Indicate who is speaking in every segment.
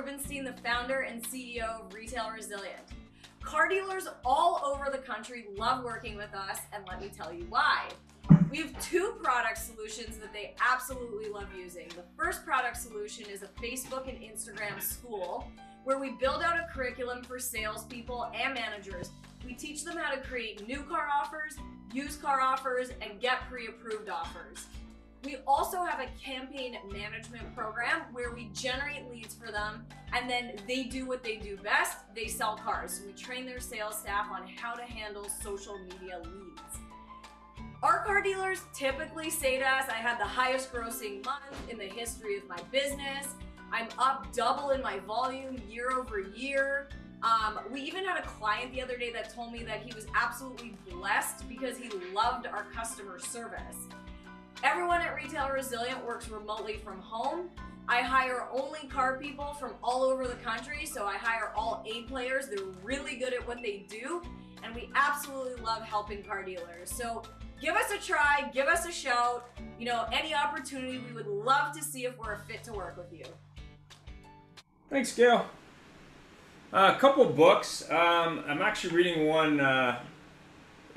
Speaker 1: Rubenstein, the founder and CEO of Retail Resilient. Car dealers all over the country love working with us, and let me tell you why. We have two product solutions that they absolutely love using. The first product solution is a Facebook and Instagram school where we build out a curriculum for salespeople and managers. We teach them how to create new car offers, used car offers, and get pre-approved offers. We also have a campaign management program where we generate leads for them, and then they do what they do best, they sell cars. So we train their sales staff on how to handle social media leads. Our car dealers typically say to us, I had the highest grossing month in the history of my business. I'm up double in my volume year over year. We even had a client the other day that told me that he was absolutely blessed because he loved our customer service. Everyone at Retail Resilient works remotely from home. I hire only car people from all over the country, so I hire all A players. They're really good at what they do, and we absolutely love helping car dealers. So give us a try, give us a shout. You know, any opportunity, we would love to see if we're a fit to work with you.
Speaker 2: Thanks, Gail. A couple of books. I'm actually reading one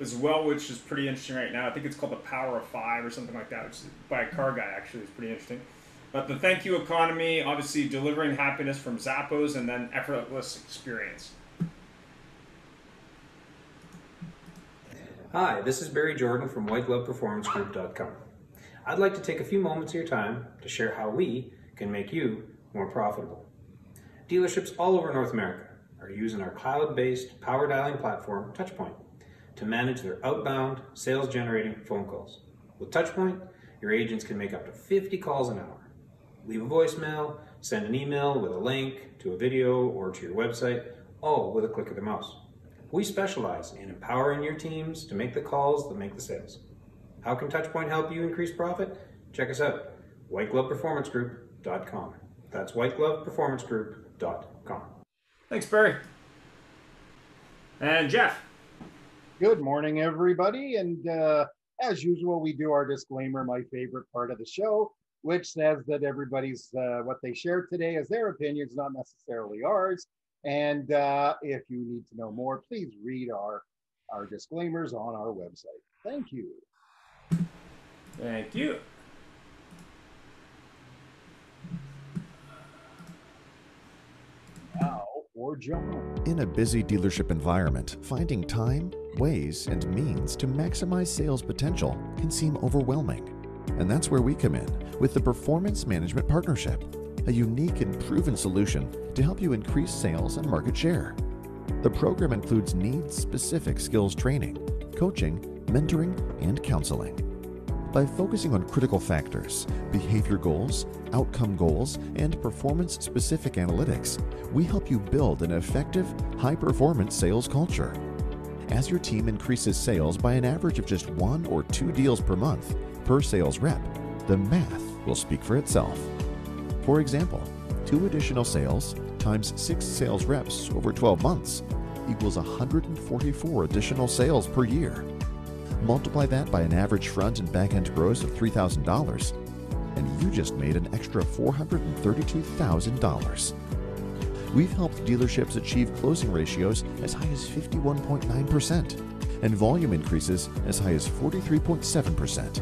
Speaker 2: as well, which is pretty interesting right now. I think it's called The Power of Five or something like that, which is by a car guy, actually. It's pretty interesting. But The Thank You Economy, obviously delivering happiness from Zappos, and then Effortless Experience.
Speaker 3: Hi, this is Barry Jordan from whitegloveperformancegroup.com. I'd like to take a few moments of your time to share how we can make you more profitable. Dealerships all over North America are using our cloud-based power dialing platform, Touchpoint, to manage their outbound sales-generating phone calls. With Touchpoint, your agents can make up to 50 calls an hour. Leave a voicemail, send an email with a link to a video or to your website, all with a click of the mouse. We specialize in empowering your teams to make the calls that make the sales. How can Touchpoint help you increase profit? Check us out, whitegloveperformancegroup.com. That's whitegloveperformancegroup.com.
Speaker 2: Thanks, Barry. And Jeff.
Speaker 4: Good morning, everybody. And as usual, we do our disclaimer, my favorite part of the show, which says that everybody's, what they share today is their opinions, not necessarily ours. And if you need to know more, please read our disclaimers on our website. Thank you.
Speaker 2: Thank you.
Speaker 4: Now for John.
Speaker 5: In a busy dealership environment, finding time, ways, and means to maximize sales potential can seem overwhelming. And that's where we come in with the Performance Management Partnership, a unique and proven solution to help you increase sales and market share. The program includes needs-specific skills training, coaching, mentoring, and counseling. By focusing on critical factors, behavior goals, outcome goals, and performance-specific analytics, we help you build an effective, high-performance sales culture. As your team increases sales by an average of just 1 or 2 deals per month per sales rep, the math will speak for itself. For example, 2 additional sales times 6 sales reps over 12 months equals 144 additional sales per year. Multiply that by an average front and back end gross of $3,000, and you just made an extra $432,000. We've helped dealerships achieve closing ratios as high as 51.9% and volume increases as high as 43.7%.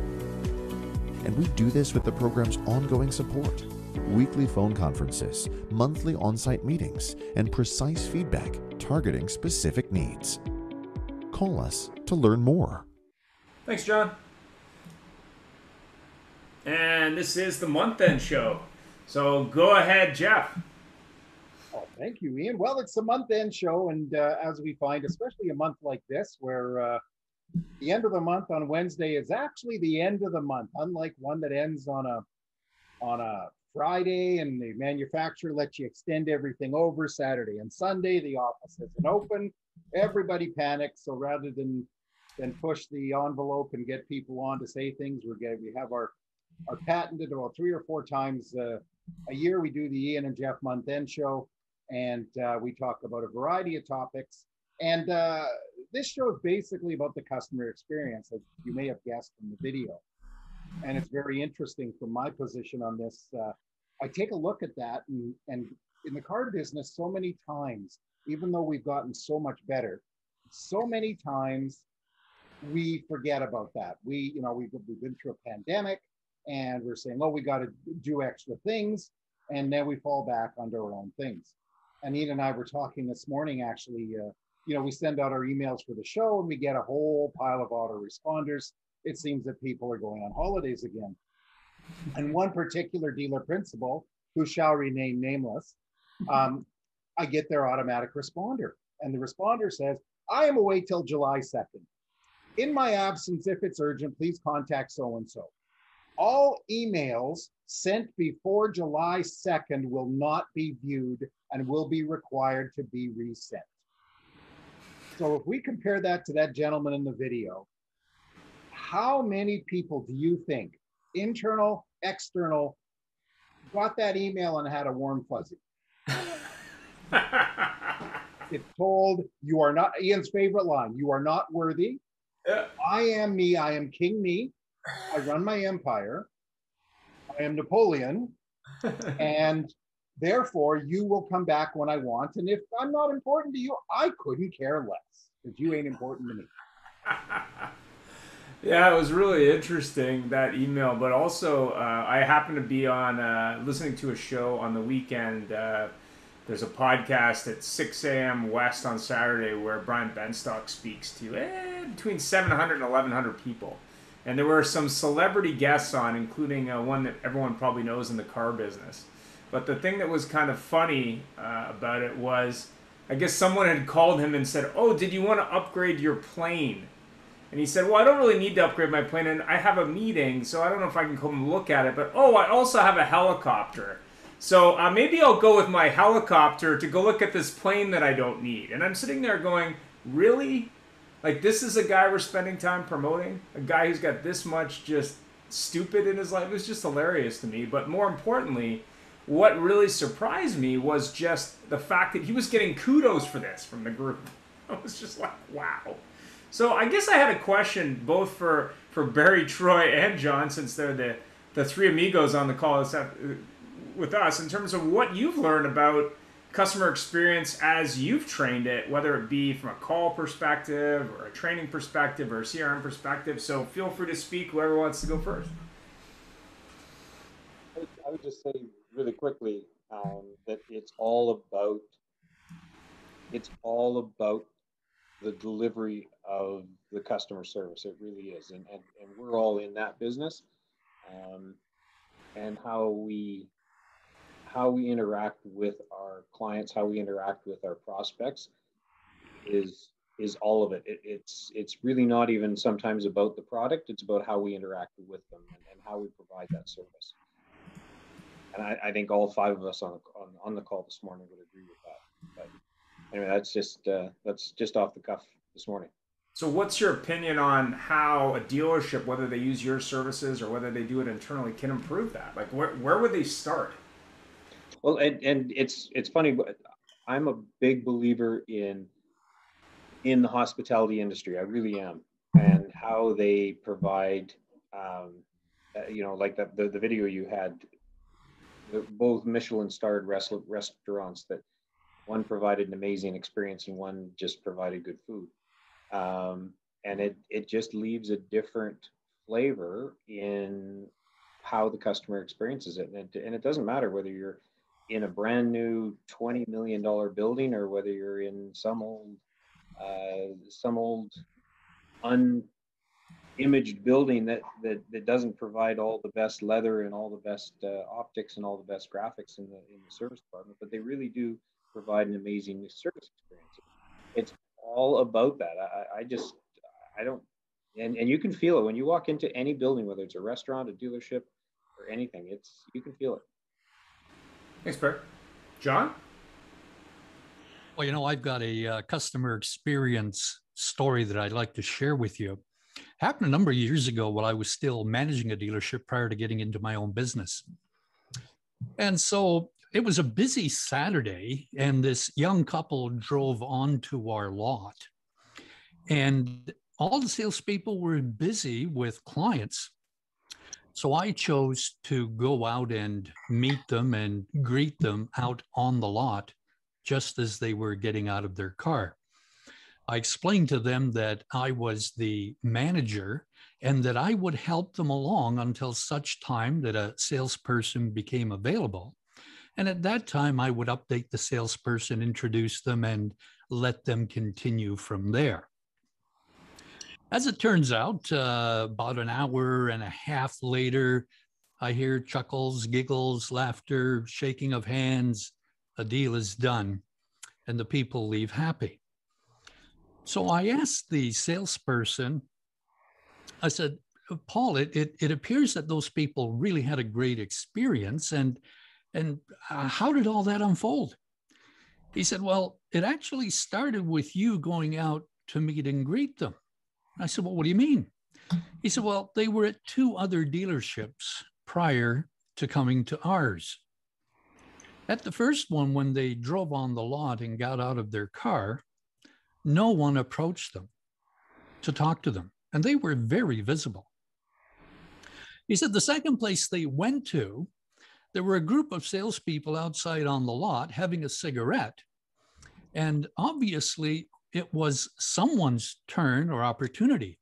Speaker 5: And we do this with the program's ongoing support, weekly phone conferences, monthly on-site meetings, and precise feedback targeting specific needs. Call us to learn more.
Speaker 2: Thanks, John. And this is the month-end show. So go ahead, Jeff.
Speaker 4: Oh, thank you, Ian. Well, it's a month-end show, and as we find, especially a month like this, where the end of the month on Wednesday is actually the end of the month, unlike one that ends on a Friday, and the manufacturer lets you extend everything over Saturday and Sunday. The office isn't open. Everybody panics. So rather than push the envelope and get people on to say things, we have our patented about 3 or 4 times a year. We do the Ian and Jeff month end show, and we talk about a variety of topics. And this show is basically about the customer experience, as you may have guessed from the video. And it's very interesting from my position on this. I take a look at that and in the car business, so many times, even though we've gotten so much better, so many times we forget about that. We've been through a pandemic and we're saying, oh, we got to do extra things. And then we fall back onto our own things. And Ian and I were talking this morning, actually, we send out our emails for the show and we get a whole pile of autoresponders. It seems that people are going on holidays again. And one particular dealer principal, who shall remain nameless, I get their automatic responder. And the responder says, I am away till July 2nd. In my absence, if it's urgent, please contact so-and-so. All emails sent before July 2nd will not be viewed and will be required to be resent. So if we compare that to that gentleman in the video, how many people do you think, internal, external, got that email and had a warm fuzzy? It's told, you are not, Ian's favorite line, you are not worthy.
Speaker 2: Yeah.
Speaker 4: I am me, I am King me. I run my empire. I am Napoleon. And therefore, you will come back when I want. And if I'm not important to you, I couldn't care less because you ain't important to me.
Speaker 2: Yeah, it was really interesting, that email. But also, I happened to be on listening to a show on the weekend. There's a podcast at 6 a.m. West on Saturday where Brian Benstock speaks to between 700 and 1,100 people. And there were some celebrity guests on, including one that everyone probably knows in the car business. But the thing that was kind of funny about it was, I guess someone had called him and said, oh, did you want to upgrade your plane? And he said, well, I don't really need to upgrade my plane, and I have a meeting, so I don't know if I can come look at it. But, oh, I also have a helicopter. So maybe I'll go with my helicopter to go look at this plane that I don't need. And I'm sitting there going, really? Like, this is a guy we're spending time promoting? A guy who's got this much just stupid in his life? It was just hilarious to me. But more importantly, what really surprised me was just the fact that he was getting kudos for this from the group. I was just like, wow. So I guess I had a question both for Barry, Troy, and John, since they're the three amigos on the call with us, in terms of what you've learned about customer experience as you've trained it, whether it be from a call perspective or a training perspective or a CRM perspective. So feel free to speak, whoever wants to go first.
Speaker 3: I would just say really quickly that it's all about the delivery of the customer service. It really is, and we're all in that business, and how we interact with our clients, how we interact with our prospects is all of it. It's really not even sometimes about the product. It's about how we interact with them and how we provide that service. And I think all five of us on the call this morning would agree with that. But anyway, that's just off the cuff this morning.
Speaker 2: So what's your opinion on how a dealership, whether they use your services or whether they do it internally, can improve that? Like, where would they start?
Speaker 3: Well, and it's funny, but I'm a big believer in the hospitality industry. I really am, and how they provide, like the video you had, both Michelin-starred restaurants, that one provided an amazing experience and one just provided good food, and it just leaves a different flavor in how the customer experiences it, and it doesn't matter whether you're in a brand new $20 million building or whether you're in some old unimaged building that doesn't provide all the best leather and all the best optics and all the best graphics in the service department, but they really do provide an amazing service experience. It's all about that. I don't, and you can feel it when you walk into any building, whether it's a restaurant, a dealership, or anything. You can feel it.
Speaker 2: Thanks, Barry. John?
Speaker 6: Well, I've got a customer experience story that I'd like to share with you. It happened a number of years ago while I was still managing a dealership prior to getting into my own business. And so it was a busy Saturday, and this young couple drove onto our lot. And all the salespeople were busy with clients. So I chose to go out and meet them and greet them out on the lot just as they were getting out of their car. I explained to them that I was the manager and that I would help them along until such time that a salesperson became available. And at that time, I would update the salesperson, introduce them, and let them continue from there. As it turns out, about an hour and a half later, I hear chuckles, giggles, laughter, shaking of hands. A deal is done, and the people leave happy. So I asked the salesperson, I said, Paul, it appears that those people really had a great experience, and how did all that unfold? He said, well, it actually started with you going out to meet and greet them. I said, well, what do you mean? He said, well, they were at 2 other dealerships prior to coming to ours. At the first one, when they drove on the lot and got out of their car, no one approached them to talk to them, and they were very visible. He said the second place they went to, there were a group of salespeople outside on the lot having a cigarette, and obviously it was someone's turn or opportunity.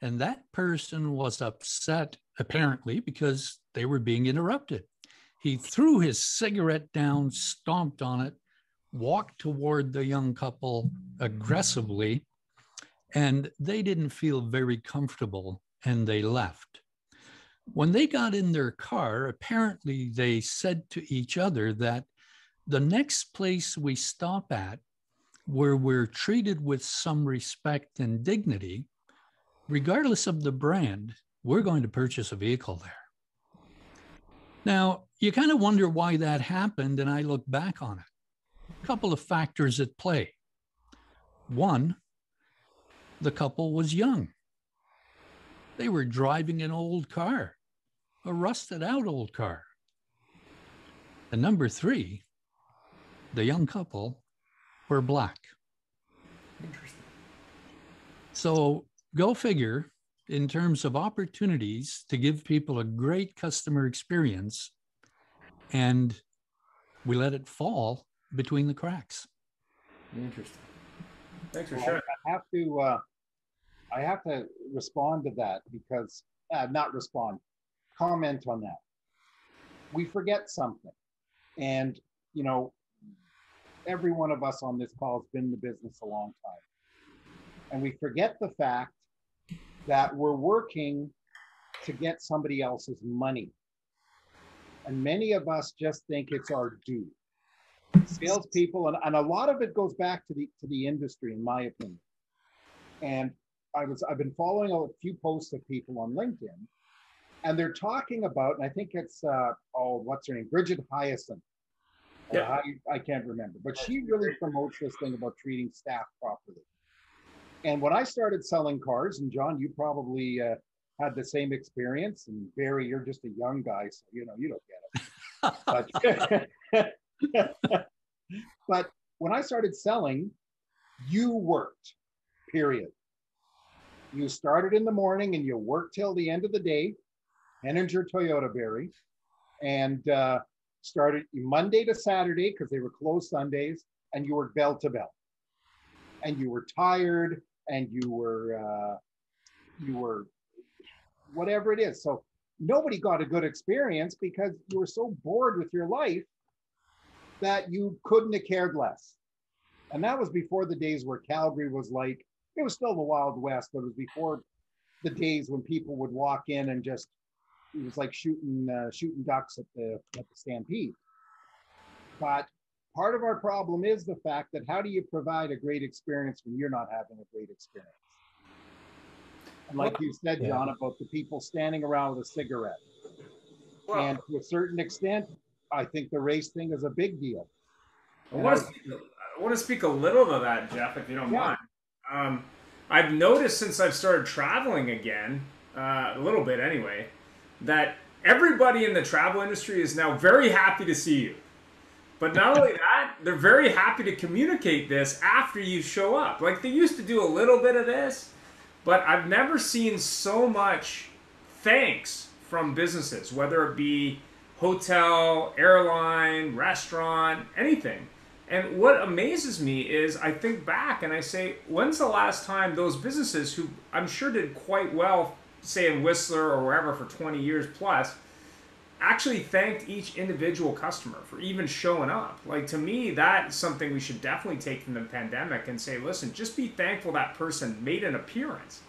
Speaker 6: And that person was upset, apparently, because they were being interrupted. He threw his cigarette down, stomped on it, walked toward the young couple aggressively, and they didn't feel very comfortable, and they left. When they got in their car, apparently they said to each other that the next place we stop at, where we're treated with some respect and dignity, regardless of the brand, we're going to purchase a vehicle there. Now, you kind of wonder why that happened, and I look back on it. A couple of factors at play. One, the couple was young. They were driving an old car, a rusted out old car. And number 3, the young couple were Black.
Speaker 2: Interesting.
Speaker 6: So go figure, in terms of opportunities to give people a great customer experience, and we let it fall between the cracks.
Speaker 2: Interesting. Thanks for sharing.
Speaker 4: I have to respond to that because, not respond, comment on that. We forget something. And, you know, every one of us on this call has been in the business a long time. And we forget the fact that we're working to get somebody else's money. And many of us just think it's our due. Salespeople, and a lot of it goes back to the industry, in my opinion. And I've been following a few posts of people on LinkedIn, and they're talking about, and I think it's what's her name, Bridget Hyacinth.
Speaker 2: Yeah.
Speaker 4: I can't remember, but she really promotes this thing about treating staff properly. And when I started selling cars, and John, you probably had the same experience, and Barry, you're just a young guy, so you don't get it. But when I started selling, you worked, period. You started in the morning and you worked till the end of the day, entered your Toyota, Barry, and started Monday to Saturday because they were closed Sundays, and you worked bell to bell. And you were tired, and you were whatever it is. So nobody got a good experience because you were so bored with your life that you couldn't have cared less. And that was before the days where Calgary was like, it was still the Wild West, but it was before the days when people would walk in and just, it was like shooting ducks at the Stampede. But part of our problem is the fact that how do you provide a great experience when you're not having a great experience? And like you said, John, about the people standing around with a cigarette. Well, and to a certain extent, I think the race thing is a big deal.
Speaker 2: I want to speak a little to that, Jeff, if you don't mind. I've noticed since I've started traveling again, a little bit anyway, that everybody in the travel industry is now very happy to see you. But not only that, they're very happy to communicate this after you show up. Like they used to do a little bit of this, but I've never seen so much thanks from businesses, whether it be hotel, airline, restaurant, anything. And what amazes me is I think back and I say, when's the last time those businesses who I'm sure did quite well, say in Whistler or wherever for 20 years plus, actually thanked each individual customer for even showing up? Like, to me, that's something we should definitely take from the pandemic and say, listen, just be thankful that person made an appearance.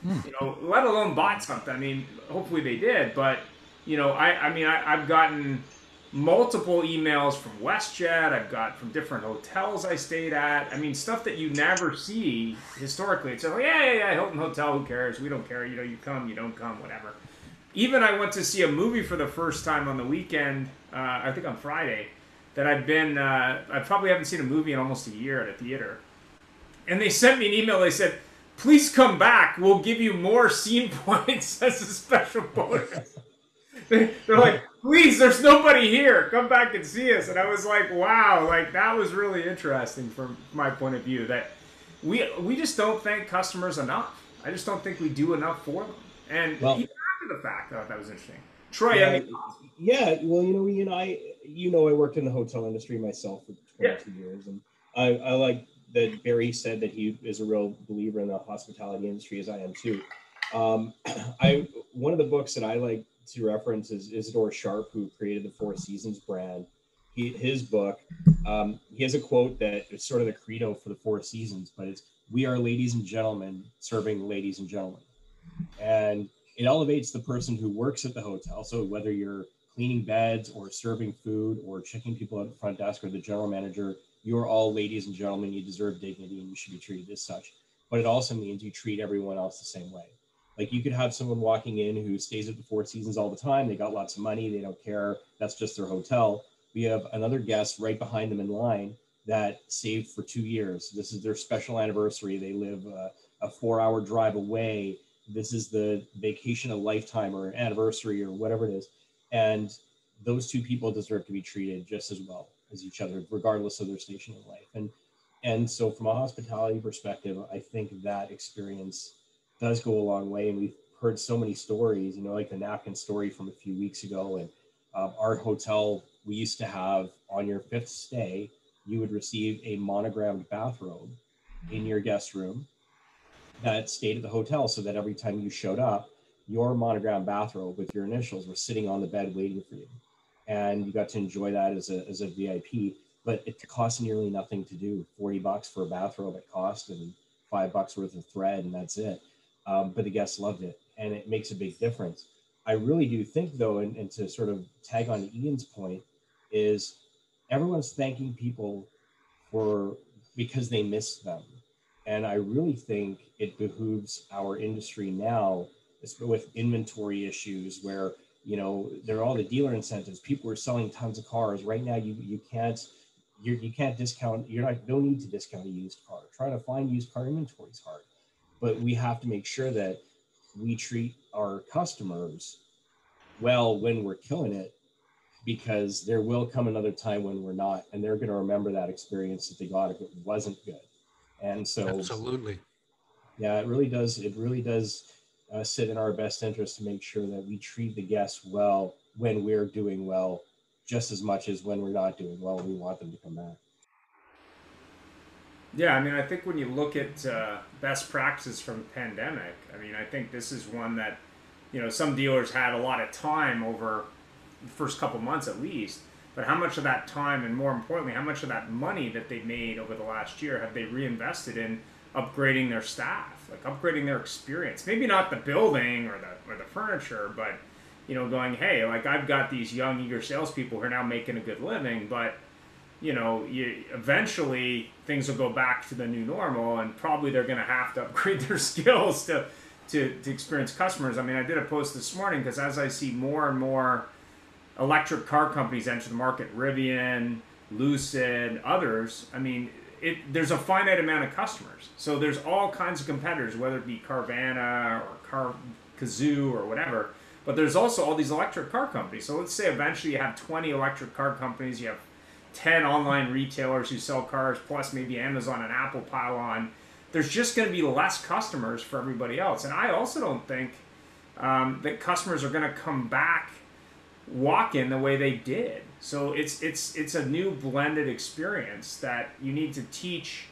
Speaker 2: You know, let alone bought something. I mean, hopefully they did, but you know, I've gotten multiple emails from WestJet. I've got from different hotels I stayed at. I mean, stuff that you never see historically. It's like, yeah, Hilton Hotel, who cares? We don't care. You know, you come, you don't come, whatever. Even I went to see a movie for the first time on the weekend, I think on Friday, that I probably haven't seen a movie in almost a year at a theater. And they sent me an email. They said, please come back. We'll give you more scene points as a special bonus. They're like, please, there's nobody here. Come back and see us. And I was like, wow, like that was really interesting from my point of view, that we just don't thank customers enough. I just don't think we do enough for them. And even after the fact, I thought that was interesting. Troy,
Speaker 7: well, you know, Ian, I worked in the hotel industry myself for 22 years, and I like that Barry said that he is a real believer in the hospitality industry, as I am too. One of the books that I like to reference is Isidore Sharp, who created the Four Seasons brand. His book, he has a quote that is sort of the credo for the Four Seasons, but it's, "We are ladies and gentlemen serving ladies and gentlemen." And it elevates the person who works at the hotel. So whether you're cleaning beds or serving food or checking people at the front desk or the general manager, you're all ladies and gentlemen. You deserve dignity and you should be treated as such. But it also means you treat everyone else the same way. Like, you could have someone walking in who stays at the Four Seasons all the time. They got lots of money. They don't care. That's just their hotel. We have another guest right behind them in line that saved for 2 years. This is their special anniversary. They live a 4-hour drive away. This is the vacation of lifetime or anniversary or whatever it is. And those two people deserve to be treated just as well as each other, regardless of their station in life. And so from a hospitality perspective, I think that experience does go a long way. And we've heard so many stories, you know, like the napkin story from a few weeks ago. And our hotel, we used to have, on your 5th stay, you would receive a monogrammed bathrobe in your guest room that stayed at the hotel, so that every time you showed up, your monogrammed bathrobe with your initials were sitting on the bed waiting for you. And you got to enjoy that as a VIP, but it cost nearly nothing to do. $40 for a bathrobe at cost, and $5 worth of thread, and that's it. But the guests loved it, and it makes a big difference. I really do think, though, and to sort of tag on to Ian's point, is everyone's thanking people because they missed them. And I really think it behooves our industry now, with inventory issues where, you know, there are all the dealer incentives. People are selling tons of cars right now. You can't discount. No need to discount a used car. Trying to find used car inventory is hard, but we have to make sure that we treat our customers well when we're killing it, because there will come another time when we're not, and they're going to remember that experience that they got if it wasn't good. And so,
Speaker 6: absolutely,
Speaker 7: yeah, it really does sit in our best interest to make sure that we treat the guests well when we're doing well, just as much as when we're not doing well. We want them to come back.
Speaker 2: Yeah, I mean, I think when you look at best practices from the pandemic, I mean, I think this is one that, you know, some dealers had a lot of time over the first couple months at least, but how much of that time, and more importantly, how much of that money that they made over the last year have they reinvested in upgrading their staff, like upgrading their experience? Maybe not the building or the furniture, but, you know, going, hey, like, I've got these young, eager salespeople who are now making a good living, but, you know, eventually things will go back to the new normal, and probably they're going to have to upgrade their skills to experience customers. I mean, I did a post this morning because as I see more and more electric car companies enter the market, Rivian, Lucid, others, I mean, there's a finite amount of customers. So there's all kinds of competitors, whether it be Carvana or Kazoo or whatever, but there's also all these electric car companies. So let's say eventually you have 20 electric car companies, you have 10 online retailers who sell cars, plus maybe Amazon and Apple pile on. There's just going to be less customers for everybody else. And I also don't think that customers are going to come back walk-in the way they did. So it's a new blended experience that you need to teach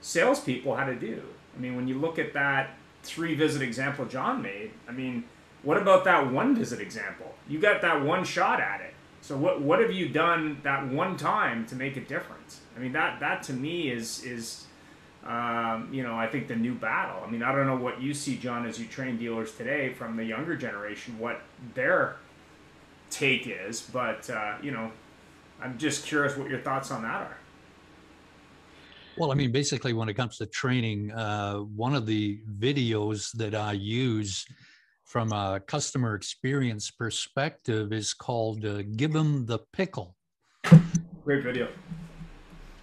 Speaker 2: salespeople how to do. I mean, when you look at that 3-visit example John made, I mean, what about that 1-visit example? You got that one shot at it. So what have you done that one time to make a difference? I mean, that to me is I think the new battle. I mean, I don't know what you see, John, as you train dealers today from the younger generation, what their take is, but I'm just curious what your thoughts on that are.
Speaker 6: Well, I mean, basically, when it comes to training, one of the videos that I use from a customer experience perspective is called Give 'em the Pickle.
Speaker 2: Great video.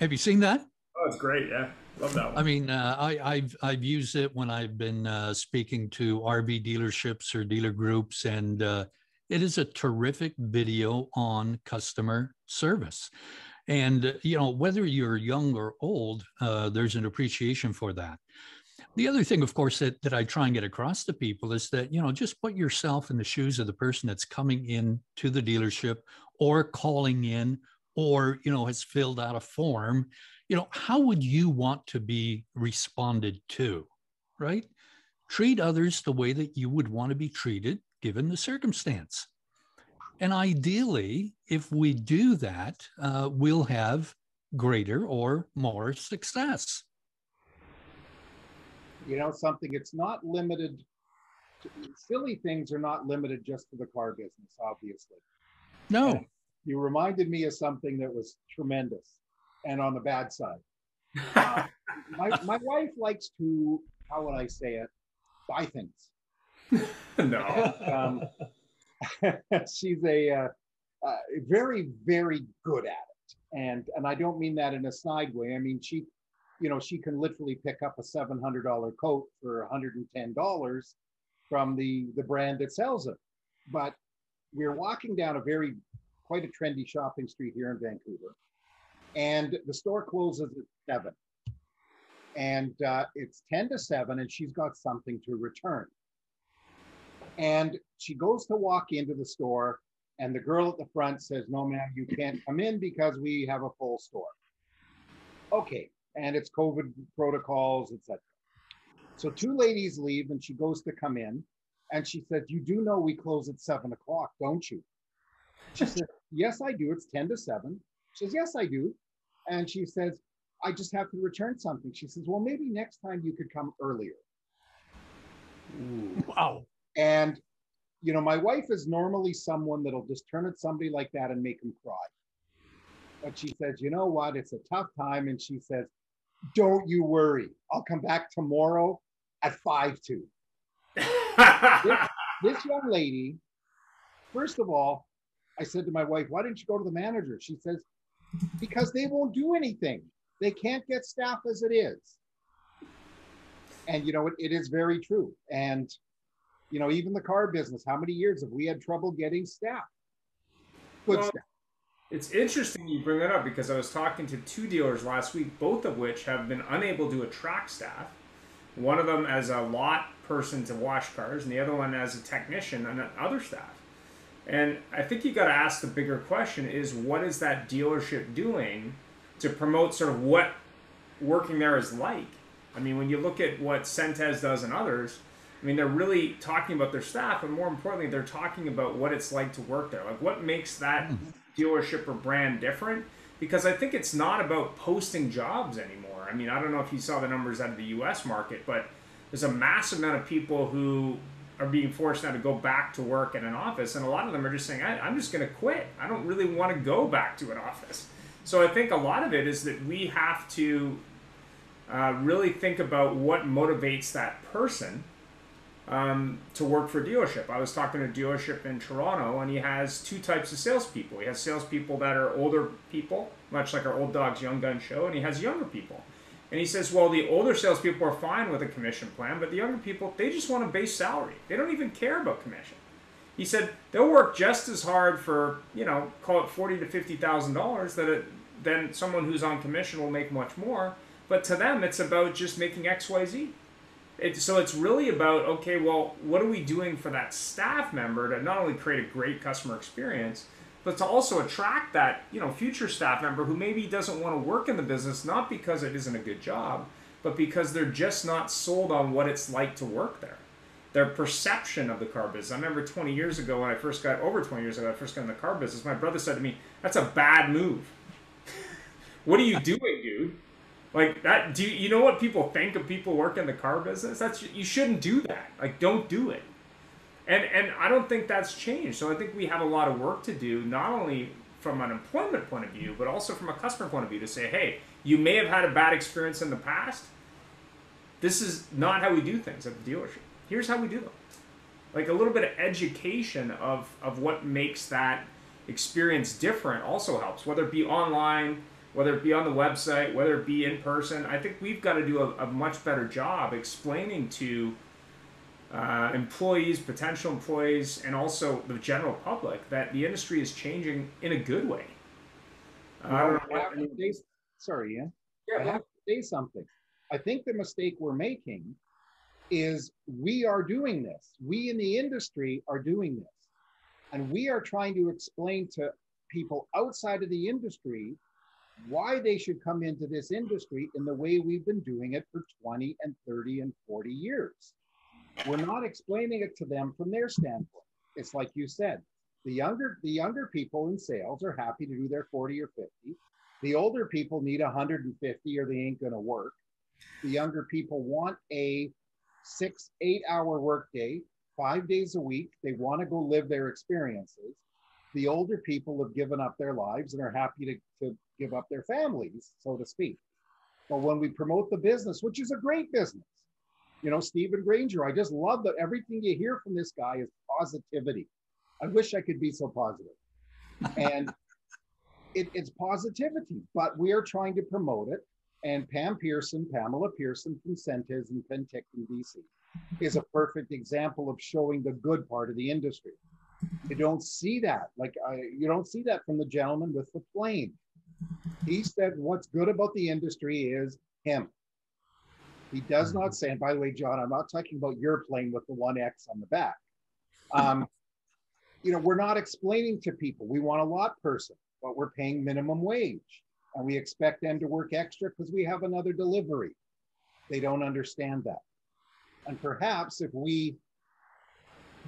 Speaker 6: Have you seen that?
Speaker 2: Oh, it's great. Yeah. Love that one.
Speaker 6: I mean, I've used it when I've been speaking to RV dealerships or dealer groups, and it is a terrific video on customer service. And, whether you're young or old, there's an appreciation for that. The other thing, of course, that I try and get across to people is that, just put yourself in the shoes of the person that's coming in to the dealership or calling in or, has filled out a form. How would you want to be responded to, right? Treat others the way that you would want to be treated given the circumstance. And ideally, if we do that, we'll have greater or more success.
Speaker 4: Something, it's not limited to, silly things are not limited just to the car business, obviously.
Speaker 6: No.
Speaker 4: And you reminded me of something that was tremendous and on the bad side. My wife likes to, how would I say it, buy things.
Speaker 2: No.
Speaker 4: She's a very, very good at it. And I don't mean that in a snide way. I mean, she can literally pick up a $700 coat for $110 from the brand that sells it. But we're walking down quite a trendy shopping street here in Vancouver. And the store closes at 7. And it's 10 to 7, and she's got something to return. And she goes to walk into the store, and the girl at the front says, "No, ma'am, you can't come in because we have a full store." Okay, and it's COVID protocols, etc. So 2 ladies leave, and she goes to come in, and she says, "You do know we close at 7 o'clock, don't you?" She says, "Yes, I do. It's 10 to 7. She says, "Yes, I do." And she says, "I just have to return something." She says, "Well, maybe next time you could come earlier."
Speaker 6: Ooh. Wow.
Speaker 4: And, my wife is normally someone that'll just turn at somebody like that and make them cry. But she says, "You know what? It's a tough time." And she says, "Don't you worry. I'll come back tomorrow at 5 to." This young lady, first of all, I said to my wife, "Why didn't you go to the manager?" She says, "Because they won't do anything. They can't get staff as it is." And, it is very true. And, even the car business, how many years have we had trouble getting staff? Good staff.
Speaker 2: It's interesting you bring that up because I was talking to 2 dealers last week, both of which have been unable to attract staff. One of them as a lot person to wash cars, and the other one as a technician and other staff. And I think you got to ask the bigger question is, what is that dealership doing to promote sort of what working there is like? I mean, when you look at what Centez does and others, I mean, they're really talking about their staff, and more importantly, they're talking about what it's like to work there. Like, what makes that dealership or brand different? Because I think it's not about posting jobs anymore. I mean, I don't know if you saw the numbers out of the U.S. market, but there's a massive amount of people who are being forced now to go back to work in an office, and a lot of them are just saying, I'm just going to quit. I don't really want to go back to an office. So I think a lot of it is that we have to really think about what motivates that person to work for a dealership. I was talking to a dealership in Toronto, and he has 2 types of salespeople. He has salespeople that are older people, much like our Old Dogs Young Gun show, and he has younger people. And he says, well, the older salespeople are fine with a commission plan, but the younger people, they just want a base salary. They don't even care about commission. He said they'll work just as hard for, call it $40,000 to $50,000 than someone who's on commission will make much more. But to them, it's about just making X, Y, Z. So it's really about, okay, well, what are we doing for that staff member to not only create a great customer experience, but to also attract that, future staff member who maybe doesn't want to work in the business, not because it isn't a good job, but because they're just not sold on what it's like to work there. Their perception of the car business. I remember 20 years ago when I first got, over 20 years ago, I first got in the car business, my brother said to me, "That's a bad move." What are you doing, dude? Like that, do you know what people think of people working in the car business? You shouldn't do that. Like, don't do it. And I don't think that's changed. So I think we have a lot of work to do, not only from an employment point of view, but also from a customer point of view, to say, hey, you may have had a bad experience in the past. This is not how we do things at the dealership. Here's how we do them. Like, a little bit of education of what makes that experience different also helps, whether it be online, whether it be on the website, whether it be in person. I think we've got to do a much better job explaining to employees, potential employees, and also the general public that the industry is changing in a good way.
Speaker 4: Sorry, Ian.
Speaker 2: Yeah,
Speaker 4: I have to say something. I think the mistake we're making is we are doing this. We in the industry are doing this. And we are trying to explain to people outside of the industry why they should come into this industry in the way we've been doing it for 20 and 30 and 40 years. We're not explaining it to them from their standpoint. It's like you said, the younger people in sales are happy to do their 40 or 50. The older people need 150 or they ain't going to work. The younger people want a 6-8 hour workday, 5 days a week. They want to go live their experiences. The older people have given up their lives and are happy to give up their families, so to speak. But when we promote the business, which is a great business, Stephen Granger, I just love that everything you hear from this guy is positivity. I wish I could be so positive. And it's positivity, but we are trying to promote it. And Pamela Pearson from Centes and Penticton, BC, is a perfect example of showing the good part of the industry. You don't see that. You don't see that from the gentleman with the plane. He said what's good about the industry is him. He does not say, and by the way, John, I'm not talking about your plane with the 1X on the back. We're not explaining to people. We want a lot person, but we're paying minimum wage. And we expect them to work extra because we have another delivery. They don't understand that. And perhaps if we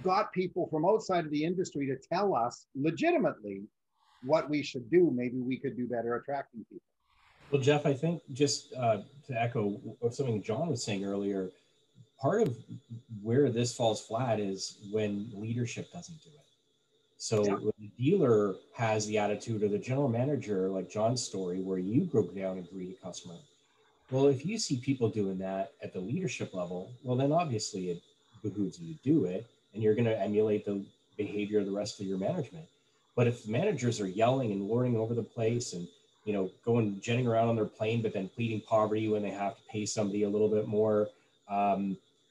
Speaker 4: got people from outside of the industry to tell us legitimately what we should do, maybe we could do better attracting people.
Speaker 7: Well, Jeff, I think just to echo something John was saying earlier, part of where this falls flat is when leadership doesn't do it. So when the dealer has the attitude, or the general manager, like John's story, where you broke down and greet a customer. Well, if you see people doing that at the leadership level, well, then obviously it behooves you to do it, and you're going to emulate the behavior of the rest of your management. But if managers are yelling and lording over the place and, jetting around on their plane, but then pleading poverty when they have to pay somebody a little bit more,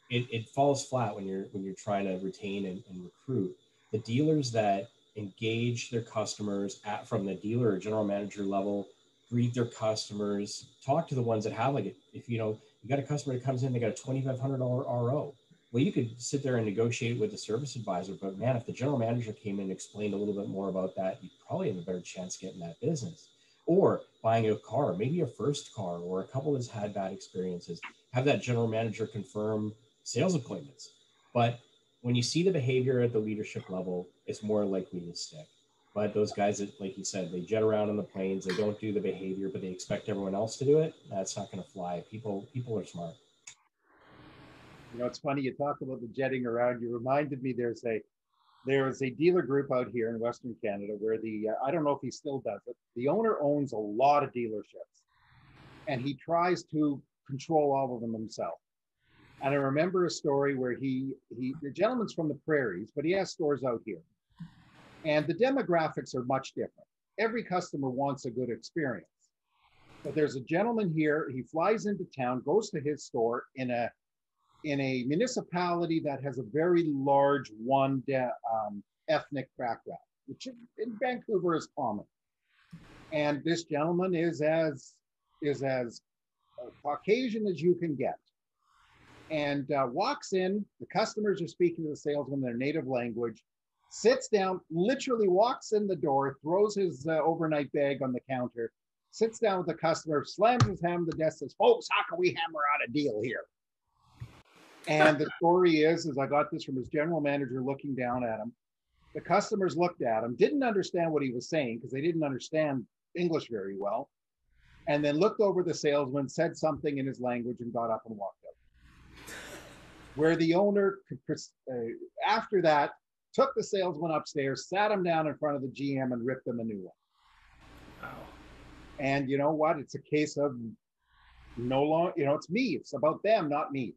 Speaker 7: it falls flat when you're trying to retain and recruit. The dealers that engage their customers from the dealer or general manager level, greet their customers, talk to the ones that have, like, if you got a customer that comes in, they got a $2,500 RO. Well, you could sit there and negotiate with the service advisor, but man, if the general manager came in and explained a little bit more about that, you probably have a better chance getting that business. Or buying a car, maybe a first car, or a couple that's had bad experiences, have that general manager confirm sales appointments. But when you see the behavior at the leadership level, it's more likely to stick. But those guys that, like you said, they jet around on the planes, they don't do the behavior, but they expect everyone else to do it, that's not going to fly. People are smart.
Speaker 4: It's funny, you talk about the jetting around. You reminded me there is a dealer group out here in Western Canada where I don't know if he still does it. The owner owns a lot of dealerships, and he tries to control all of them himself. And I remember a story where the gentleman's from the prairies, but he has stores out here. And the demographics are much different. Every customer wants a good experience. But there's a gentleman here, he flies into town, goes to his store in a municipality that has a very large ethnic background, which in Vancouver is common. And this gentleman is as Caucasian as you can get. and walks in. The customers are speaking to the salesman in their native language, sits down, literally walks in the door, throws his overnight bag on the counter, sits down with the customer, slams his hand on the desk, says, "Folks, how can we hammer out a deal here?" And the story is I got this from his general manager looking down at him. The customers looked at him, didn't understand what he was saying because they didn't understand English very well, and then looked over the salesman, said something in his language, and got up and walked out. Where the owner, after that, took the salesman upstairs, sat him down in front of the GM, and ripped him a new one.
Speaker 2: Wow.
Speaker 4: And you know what? It's a case of no long, it's me. It's about them, not me.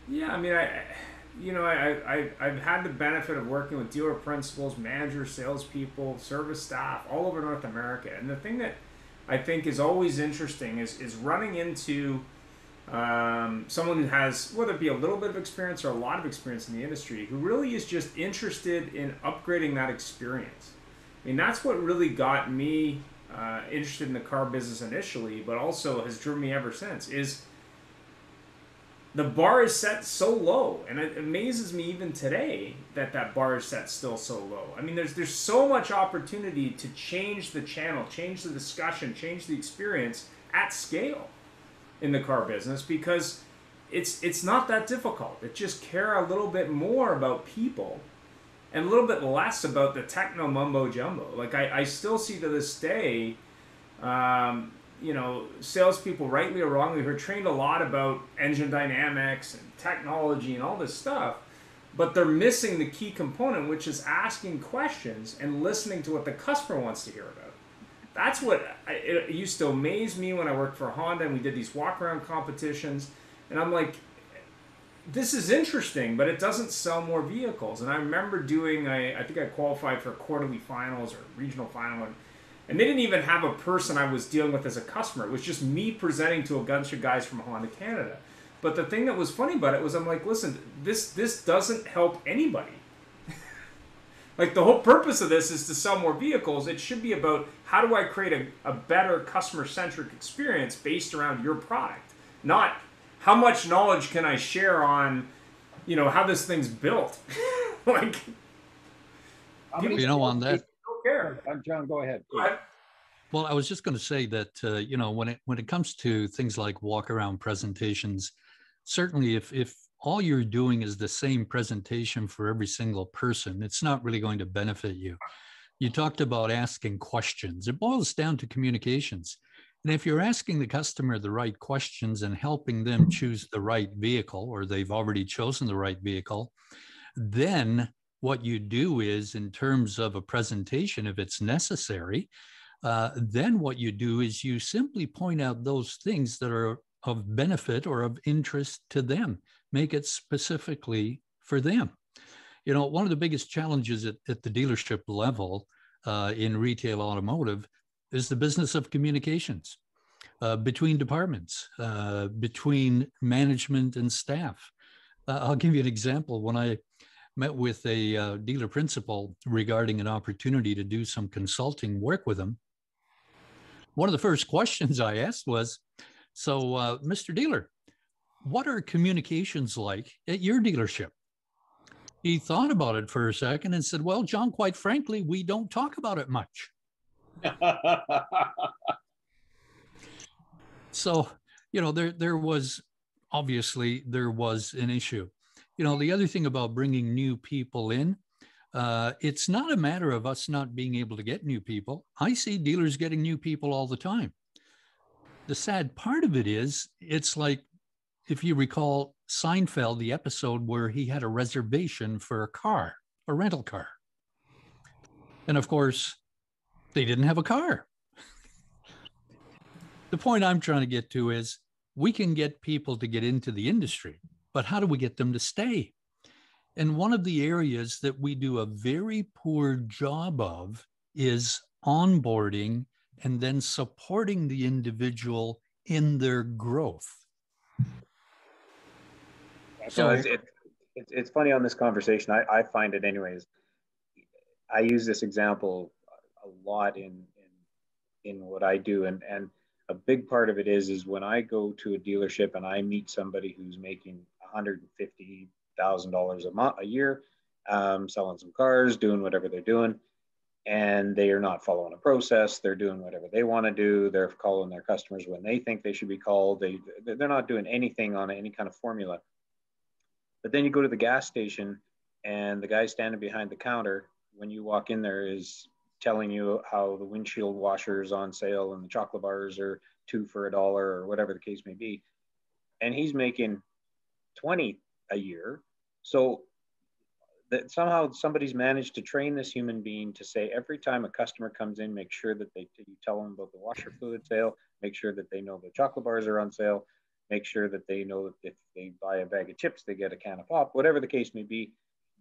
Speaker 2: Yeah, I mean, I've had the benefit of working with dealer principals, managers, salespeople, service staff all over North America. And the thing that I think is always interesting is running into someone who has, whether it be a little bit of experience or a lot of experience in the industry, who really is just interested in upgrading that experience. I mean, that's what really got me interested in the car business initially, but also has driven me ever since, is the bar is set so low, and it amazes me even today that that bar is set still so low. I mean, there's so much opportunity to change the channel, change the discussion, change the experience at scale in the car business, because it's not that difficult. It just care a little bit more about people and a little bit less about the techno mumbo jumbo. Like I still see to this day, salespeople, rightly or wrongly, who are trained a lot about engine dynamics and technology and all this stuff, but they're missing the key component, which is asking questions and listening to what the customer wants to hear about. That's what it used to amaze me when I worked for Honda and we did these walk-around competitions, and I'm like, this is interesting, but it doesn't sell more vehicles. And I remember doing, I think I qualified for quarterly finals or regional final, and they didn't even have a person I was dealing with as a customer. It was just me presenting to a bunch of guys from Honda Canada. But the thing that was funny about it was, I'm like, listen, this doesn't help anybody. Like, the whole purpose of this is to sell more vehicles. It should be about, how do I create a better customer-centric experience based around your product? Not how much knowledge can I share on, how this thing's built. Like,
Speaker 6: on that.
Speaker 2: Don't care.
Speaker 4: John, go ahead.
Speaker 6: Well, I was just going to say that, when it comes to things like walk-around presentations, certainly if all you're doing is the same presentation for every single person, it's not really going to benefit you. You talked about asking questions. It boils down to communications. And if you're asking the customer the right questions and helping them choose the right vehicle, or they've already chosen the right vehicle, then what you do is, in terms of a presentation, if it's necessary, then what you do is you simply point out those things that are of benefit or of interest to them. Make it specifically for them. One of the biggest challenges at the dealership level in retail automotive is the business of communications between departments, between management and staff. I'll give you an example. When I met with a dealer principal regarding an opportunity to do some consulting work with him, one of the first questions I asked was, so, Mr. Dealer, what are communications like at your dealership? He thought about it for a second and said, well, John, quite frankly, we don't talk about it much. So, there was an issue. The other thing about bringing new people in, it's not a matter of us not being able to get new people. I see dealers getting new people all the time. The sad part of it is, it's like, if you recall Seinfeld, the episode where he had a reservation for a rental car. And of course, they didn't have a car. The point I'm trying to get to is, we can get people to get into the industry, but how do we get them to stay? And one of the areas that we do a very poor job of is onboarding and then supporting the individual in their growth.
Speaker 3: So it's funny on this conversation. I find it anyways. I use this example a lot in what I do, and a big part of it is when I go to a dealership and I meet somebody who's making $150,000 a year, selling some cars, doing whatever they're doing, and they are not following a process. They're doing whatever they want to do. They're calling their customers when they think they should be called. They're not doing anything on any kind of formula. But then you go to the gas station and the guy standing behind the counter, when you walk in there, is telling you how the windshield washer is on sale and the chocolate bars are 2 for $1 or whatever the case may be. And he's making 20 a year. So that somehow somebody's managed to train this human being to say, every time a customer comes in, make sure that you tell them about the washer fluid sale, make sure that they know the chocolate bars are on sale, make sure that they know that if they buy a bag of chips, they get a can of pop, whatever the case may be.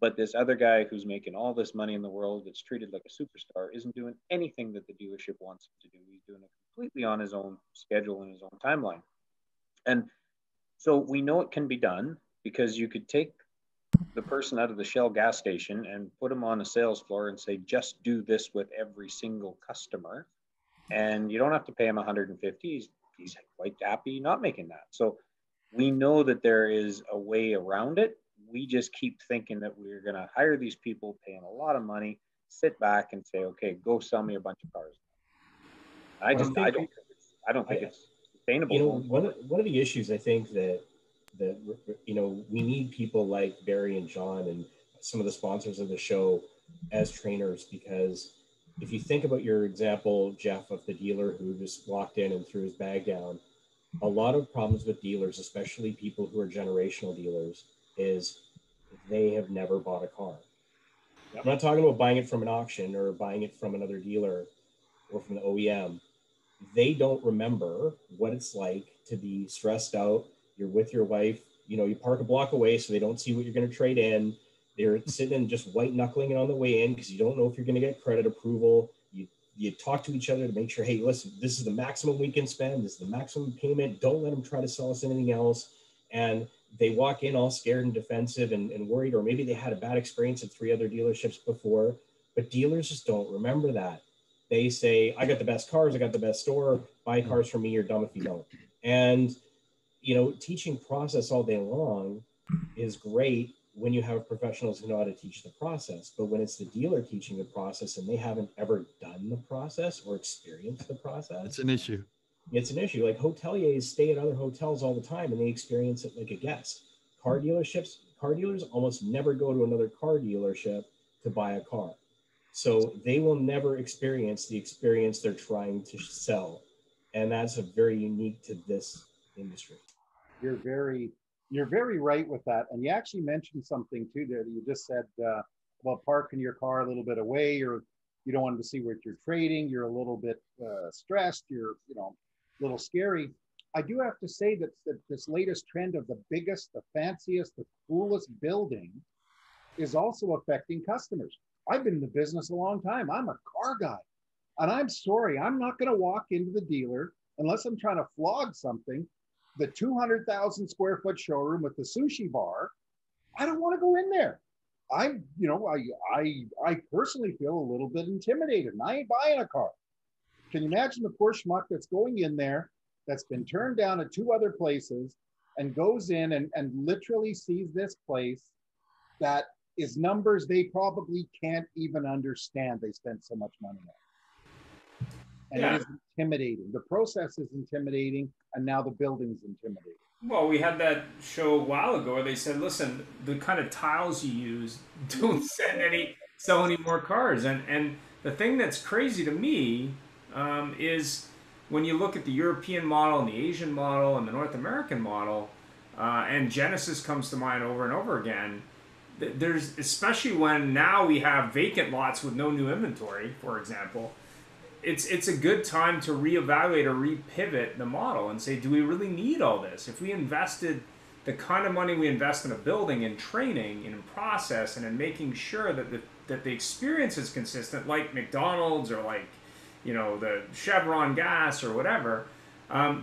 Speaker 3: But this other guy who's making all this money in the world, that's treated like a superstar, isn't doing anything that the dealership wants him to do. He's doing it completely on his own schedule and his own timeline. And so we know it can be done, because you could take the person out of the Shell gas station and put him on a sales floor and say, just do this with every single customer. And you don't have to pay him 150. He's quite happy not making that. So we know that there is a way around it. We just keep thinking that we're going to hire these people, paying a lot of money, sit back and say, okay, go sell me a bunch of cars. I don't think it's sustainable.
Speaker 7: You know, one of the issues I think that you know, we need people like Barry and John and some of the sponsors of the show as trainers, because if you think about your example, Jeff, of the dealer who just walked in and threw his bag down, a lot of problems with dealers, especially people who are generational dealers, is they have never bought a car. I'm not talking about buying it from an auction or buying it from another dealer or from the OEM. They don't remember what it's like to be stressed out. You're with your wife, you know, you park a block away so they don't see what you're going to trade in. They're sitting and just white knuckling it on the way in because you don't know if you're going to get credit approval. You talk to each other to make sure, hey, listen, this is the maximum we can spend. This is the maximum payment. Don't let them try to sell us anything else. And they walk in all scared and defensive and worried, or maybe they had a bad experience at 3 other dealerships before. But dealers just don't remember that. They say, I got the best cars. I got the best store. Buy cars from me. You're dumb if you don't. And, you know, teaching process all day long is great when you have professionals who know how to teach the process. But when it's the dealer teaching the process and they haven't ever done the process or experienced the process,
Speaker 6: It's an issue.
Speaker 7: It's an issue. Like hoteliers stay at other hotels all the time and they experience it like a guest. Car dealers almost never go to another car dealership to buy a car. So they will never experience the experience they're trying to sell. And that's a very unique to this industry.
Speaker 4: You're very right with that. And you actually mentioned something too there that you just said about parking your car a little bit away, or you don't want to see what you're trading. You're a little bit stressed. You're, you know, a little scary. I do have to say that this latest trend of the biggest, the fanciest, the coolest building is also affecting customers. I've been in the business a long time. I'm a car guy. And I'm sorry, I'm not going to walk into the dealer unless I'm trying to flog something. The 200,000 square foot showroom with the sushi bar, I don't want to go in there. I personally feel a little bit intimidated, and I ain't buying a car. Can you imagine the poor schmuck that's going in there, that's been turned down at 2 other places, and goes in and literally sees this place that is numbers they probably can't even understand. They spent so much money on it. And It is intimidating. The process is intimidating, and now the building's intimidating.
Speaker 2: Well, we had that show a while ago where they said, listen, the kind of tiles you use don't sell any more cars. And the thing that's crazy to me is when you look at the European model and the Asian model and the North American model, and Genesis comes to mind over and over again, there's, especially when now we have vacant lots with no new inventory, for example, it's a good time to reevaluate or repivot the model and say, do we really need all this? If we invested the kind of money we invest in a building, in training, in process, and in making sure that the experience is consistent, like McDonald's or like, you know, the Chevron gas or whatever,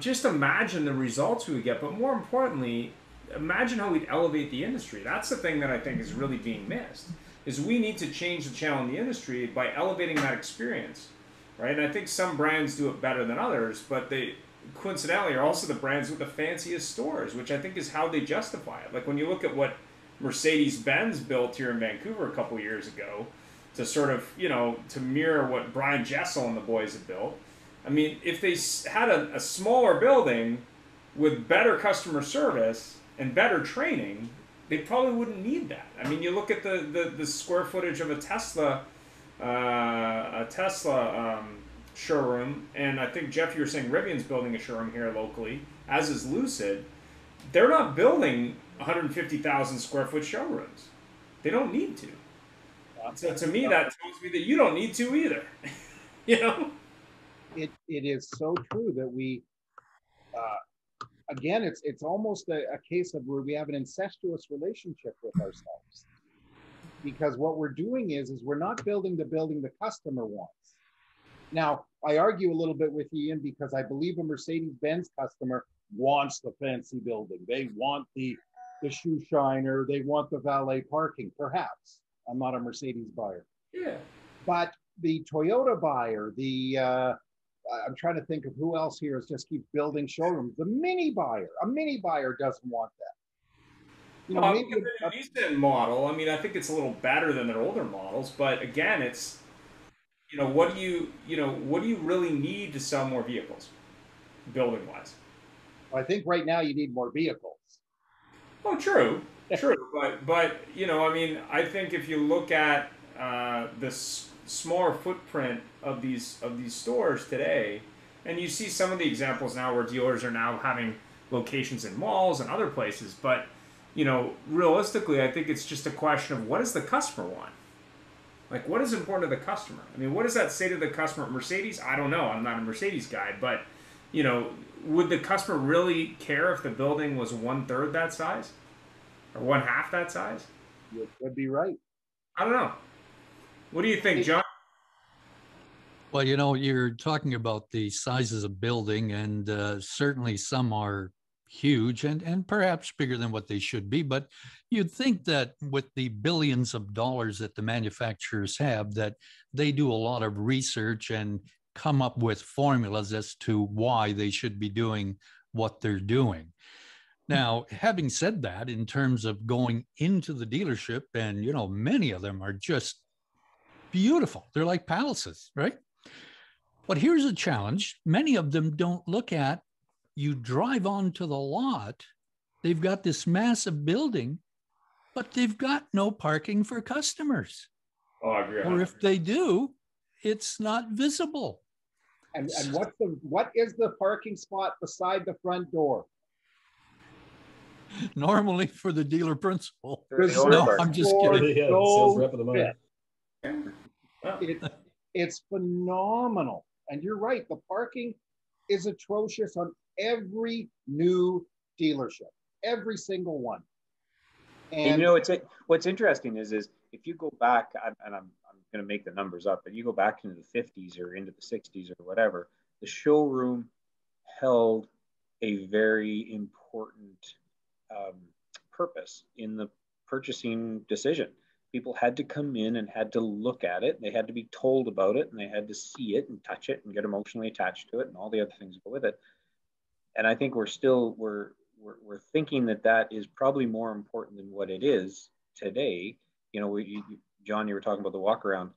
Speaker 2: just imagine the results we would get. But more importantly, imagine how we'd elevate the industry. That's the thing that I think is really being missed, is we need to change the channel in the industry by elevating that experience. Right, and I think some brands do it better than others, but coincidentally are also the brands with the fanciest stores, which I think is how they justify it. Like when you look at what Mercedes-Benz built here in Vancouver a couple years ago to sort of, to mirror what Brian Jessel and the boys have built. I mean, if they had a smaller building with better customer service and better training, they probably wouldn't need that. I mean, you look at the square footage of a Tesla showroom, and I think, Jeff, you were saying Rivian's building a showroom here locally, as is Lucid. They're not building 150,000 square foot showrooms. They don't need to. So to me, that tells me that you don't need to either.
Speaker 4: It is so true that we, again, it's almost a case of where we have an incestuous relationship with ourselves. Because what we're doing is we're not building the building the customer wants. Now, I argue a little bit with Ian because I believe a Mercedes-Benz customer wants the fancy building. They want the shoe shiner. They want the valet parking, perhaps. I'm not a Mercedes buyer.
Speaker 2: Yeah.
Speaker 4: But the Toyota buyer, I'm trying to think of who else here just keeps building showrooms. The a mini buyer doesn't want that.
Speaker 2: Maybe a decent model. I mean, I think it's a little better than their older models, but again, it's, what do you really need to sell more vehicles, building wise?
Speaker 4: I think right now you need more vehicles.
Speaker 2: Oh, true, but I mean, I think if you look at this smaller footprint of these stores today, and you see some of the examples now where dealers are now having locations in malls and other places, but realistically, I think it's just a question of what does the customer want? Like, what is important to the customer? I mean, what does that say to the customer? Mercedes? I don't know. I'm not a Mercedes guy, but would the customer really care if the building was 1/3 that size or 1/2 that size?
Speaker 4: You could be right.
Speaker 2: I don't know. What do you think, John?
Speaker 6: Well, you're talking about the sizes of building, and certainly some are huge and perhaps bigger than what they should be. But you'd think that with the billions of dollars that the manufacturers have, that they do a lot of research and come up with formulas as to why they should be doing what they're doing. Now, having said that, in terms of going into the dealership, and, many of them are just beautiful. They're like palaces, right? But here's a challenge. Many of them don't look at, you drive onto the lot, they've got this massive building, but they've got no parking for customers.
Speaker 2: Oh, I agree.
Speaker 6: Or if they do, it's not visible.
Speaker 4: And what is the parking spot beside the front door?
Speaker 6: Normally for the dealer principal.
Speaker 4: No,
Speaker 6: I'm just kidding.
Speaker 7: Yeah, the sales rep of the month.
Speaker 4: It's phenomenal. And you're right, the parking is atrocious on every new dealership, every single one.
Speaker 3: And what's interesting is if you go back, and I'm going to make the numbers up, but you go back into the 50s or into the 60s or whatever, the showroom held a very important purpose in the purchasing decision. People had to come in and had to look at it. They had to be told about it, and they had to see it and touch it and get emotionally attached to it and all the other things that go with it. And I think we're thinking that is probably more important than what it is today. John, you were talking about the walk around,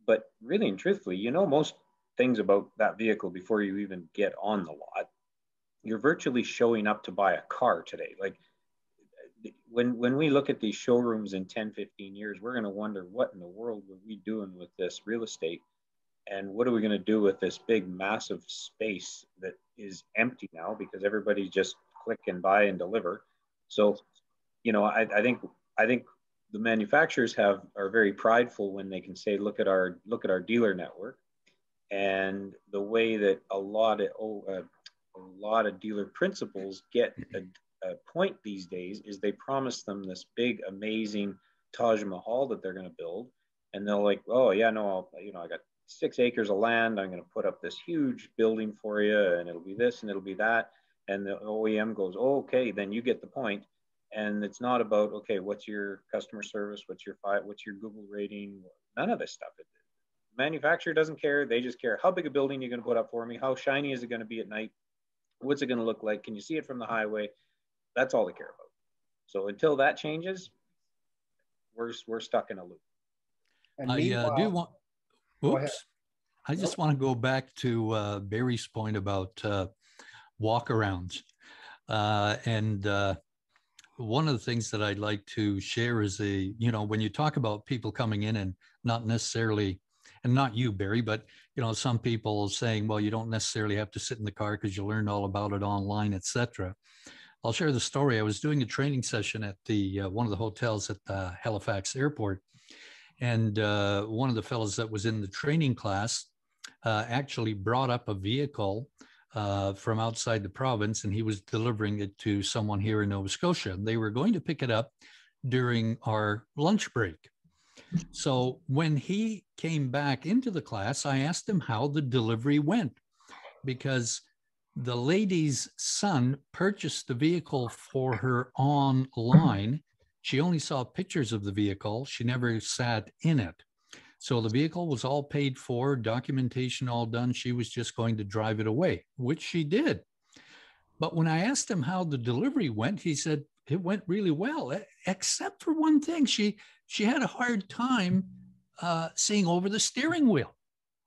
Speaker 3: but really and truthfully, most things about that vehicle before you even get on the lot. You're virtually showing up to buy a car today. Like when we look at these showrooms in 10, 15 years, we're going to wonder what in the world were we doing with this real estate? And what are we going to do with this big, massive space that is empty now because everybody's just click and buy and deliver? So, I think the manufacturers are very prideful when they can say, look at our dealer network, and the way that a lot of dealer principals get a point these days is they promise them this big, amazing Taj Mahal that they're going to build, and they'll like, oh yeah, no, I got 6 acres of land. I'm going to put up this huge building for you, and it'll be this and it'll be that. And the OEM goes, oh, okay, then you get the point. And it's not about, okay, what's your customer service? What's your Google rating? None of this stuff. The manufacturer doesn't care. They just care how big a building you're going to put up for me. How shiny is it going to be at night? What's it going to look like? Can you see it from the highway? That's all they care about. So until that changes, we're stuck in a loop.
Speaker 4: And
Speaker 6: I
Speaker 4: meanwhile,
Speaker 6: do want.
Speaker 4: go ahead.
Speaker 6: Oops. I just want to go back to Barry's point about walkarounds. And one of the things that I'd like to share is when you talk about people coming in and not necessarily, and not you, Barry, but, some people saying, well, you don't necessarily have to sit in the car because you learned all about it online, etc. I'll share the story. I was doing a training session at one of the hotels at the Halifax airport. And one of the fellows that was in the training class actually brought up a vehicle from outside the province, and he was delivering it to someone here in Nova Scotia. They were going to pick it up during our lunch break. So when he came back into the class, I asked him how the delivery went, because the lady's son purchased the vehicle for her online. She only saw pictures of the vehicle. She never sat in it. So the vehicle was all paid for, documentation all done. She was just going to drive it away, which she did. But when I asked him how the delivery went, he said it went really well, except for one thing. She had a hard time seeing over the steering wheel.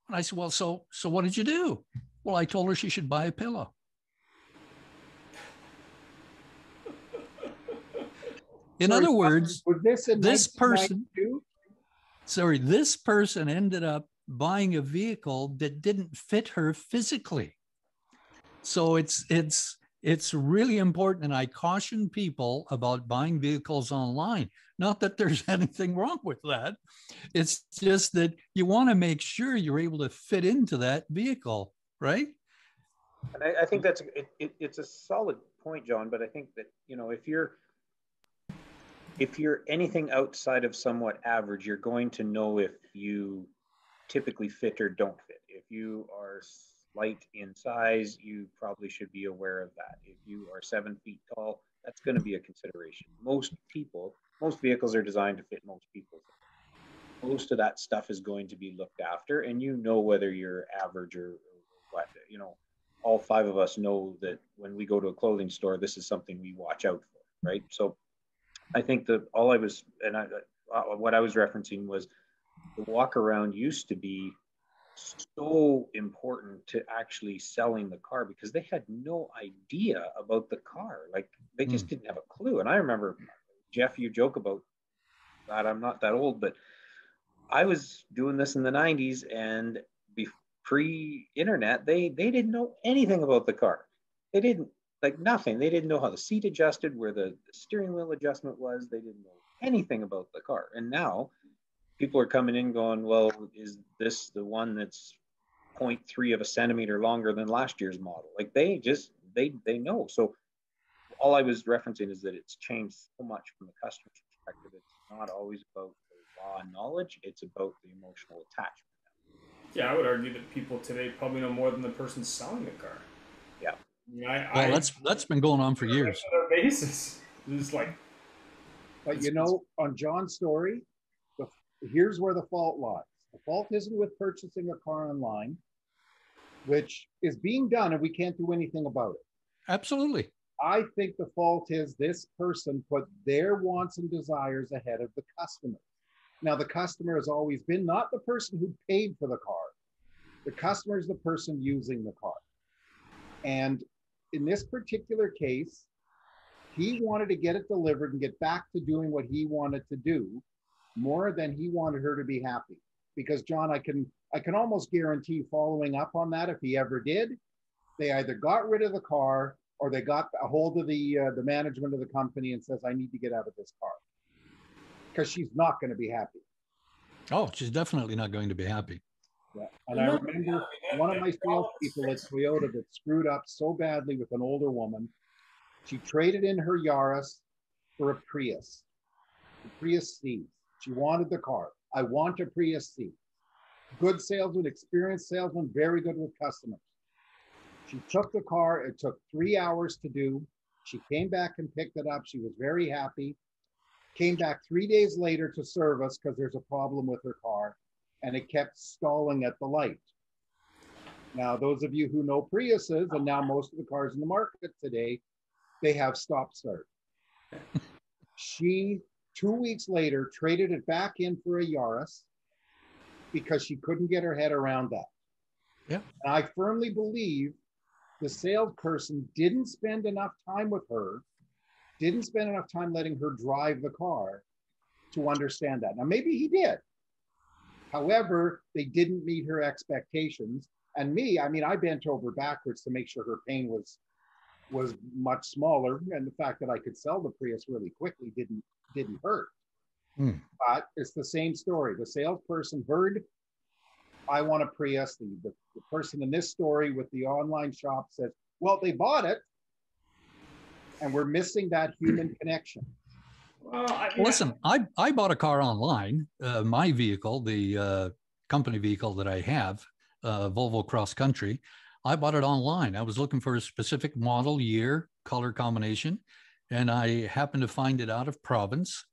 Speaker 6: And I said, well, so what did you do? Well, I told her she should buy a pillow. In other words, this person ended up buying a vehicle that didn't fit her physically. So it's really important. And I caution people about buying vehicles online. Not that there's anything wrong with that. It's just that you want to make sure you're able to fit into that vehicle, right?
Speaker 3: And I think it's a solid point, John. But I think that, if you're anything outside of somewhat average, you're going to know if you typically fit or don't fit. If you are slight in size, you probably should be aware of that. If you are 7 feet tall, that's going to be a consideration. Most vehicles are designed to fit most people. Most of that stuff is going to be looked after, and whether you're average or what. All 5 of us know that when we go to a clothing store, this is something we watch out for, right? So I think that what I was referencing was the walk around used to be so important to actually selling the car, because they had no idea about the car. Like, they just didn't have a clue. And I remember, Jeff, you joke about that. I'm not that old, but I was doing this in the 90s, and pre-internet, they didn't know anything about the car. They didn't, like, nothing. They didn't know how the seat adjusted, where the steering wheel adjustment was. They didn't know anything about the car. And now people are coming in going, well, is this the one that's 0.3 of a centimeter longer than last year's model? Like, they know. So all I was referencing is that it's changed so much from the customer's perspective. It's not always about the raw knowledge. It's about the emotional attachment.
Speaker 2: Yeah, I would argue that people today probably know more than the person selling the car.
Speaker 3: Yeah.
Speaker 6: Well, that's been going on for years.
Speaker 2: Basis. It's like,
Speaker 4: but on John's story, here's where the fault lies. The fault isn't with purchasing a car online, which is being done, and we can't do anything about it.
Speaker 6: Absolutely.
Speaker 4: I think the fault is this person put their wants and desires ahead of the customer. Now, the customer has always been not the person who paid for the car. The customer is the person using the car. And in this particular case, he wanted to get it delivered and get back to doing what he wanted to do more than he wanted her to be happy. Because, John, I can almost guarantee, following up on that, if he ever did, they either got rid of the car or they got a hold of the management of the company and says, I need to get out of this car. Because she's not going to be happy.
Speaker 6: Oh, she's definitely not going to be happy.
Speaker 4: Yeah. And I remember one of my salespeople at Toyota that screwed up so badly with an older woman. She traded in her Yaris for a Prius, the Prius C. She wanted the car. I want a Prius C. Good salesman, experienced salesman, very good with customers. She took the car. It took 3 hours to do. She came back and picked it up. She was very happy. Came back 3 days later to service because there's a problem with her car, and it kept stalling at the light. Now, those of you who know Priuses, and now most of the cars in the market today, they have stop start. She, 2 weeks later, traded it back in for a Yaris because she couldn't get her head around that.
Speaker 6: Yeah.
Speaker 4: And I firmly believe the salesperson didn't spend enough time with her, didn't spend enough time letting her drive the car to understand that. Now, maybe he did. However, they didn't meet her expectations. And me, I mean, I bent over backwards to make sure her pain was much smaller. And the fact that I could sell the Prius really quickly didn't hurt. But it's the same story. The salesperson heard, I want a Prius. The person in this story with the online shop says, well, they bought it. And we're missing that human connection.
Speaker 2: Well,
Speaker 6: Listen, I bought a car online. My vehicle, the company vehicle that I have, Volvo Cross Country, I bought it online. I was looking for a specific model, year, color combination, and I happened to find it out of province.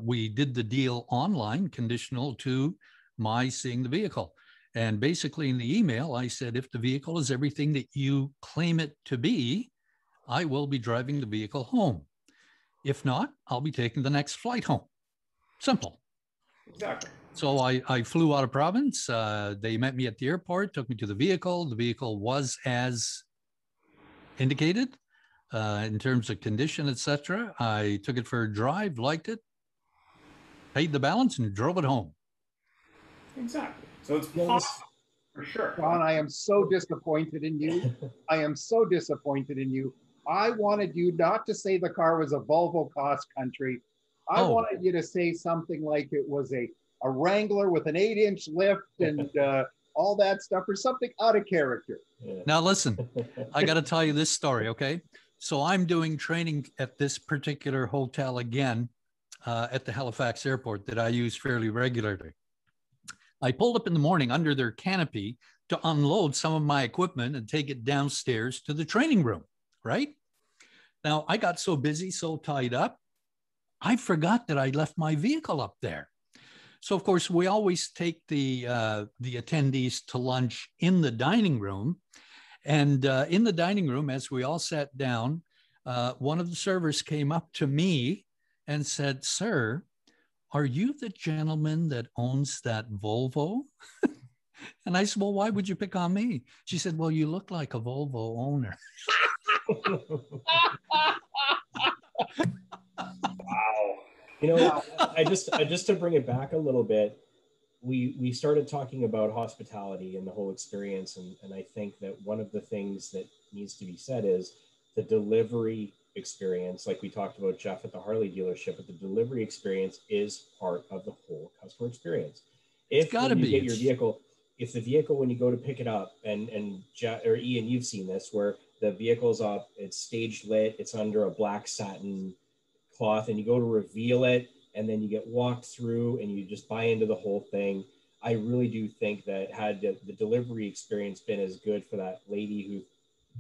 Speaker 6: We did the deal online, conditional to my seeing the vehicle. And basically in the email, I said, if the vehicle is everything that you claim it to be, I will be driving the vehicle home. If not, I'll be taking the next flight home. Simple.
Speaker 2: Exactly.
Speaker 6: So I flew out of province. They met me at the airport, took me to the vehicle. The vehicle was as indicated in terms of condition, etc. I took it for a drive, liked it, paid the balance, and drove it home.
Speaker 2: Exactly. So it's possible for sure.
Speaker 4: Ron, I am so disappointed in you. I am so disappointed in you. I wanted you not to say the car was a Volvo Cross Country. I wanted you to say something like it was a Wrangler with an 8-inch lift and all that stuff, or something out of character.
Speaker 7: Yeah.
Speaker 6: Now, listen, I got to tell you this story, okay? So I'm doing training at this particular hotel again at the Halifax airport that I use fairly regularly. I pulled up in the morning under their canopy to unload some of my equipment and take it downstairs to the training room, right? Now, I got so busy, so tied up, I forgot that I left my vehicle up there. So, of course, we always take the attendees to lunch in the dining room. And in the dining room, as we all sat down, one of the servers came up to me and said, "Sir, are you the gentleman that owns that Volvo?" And I said, "Well, why would you pick on me?" She said, "Well, you look like a Volvo owner."
Speaker 2: Wow.
Speaker 7: You know, I just to bring it back a little bit, we started talking about hospitality and the whole experience, and I think that one of the things that needs to be said is the delivery experience. Like we talked about Jeff at the Harley dealership, but the delivery experience is part of the whole customer experience. If when you get your vehicle, if the vehicle, when you go to pick it up, and Jeff, or Ian, you've seen this, where the vehicle's up, it's stage lit, it's under a black satin cloth, and you go to reveal it, and then you get walked through and you just buy into the whole thing. I really do think that had the delivery experience been as good for that lady who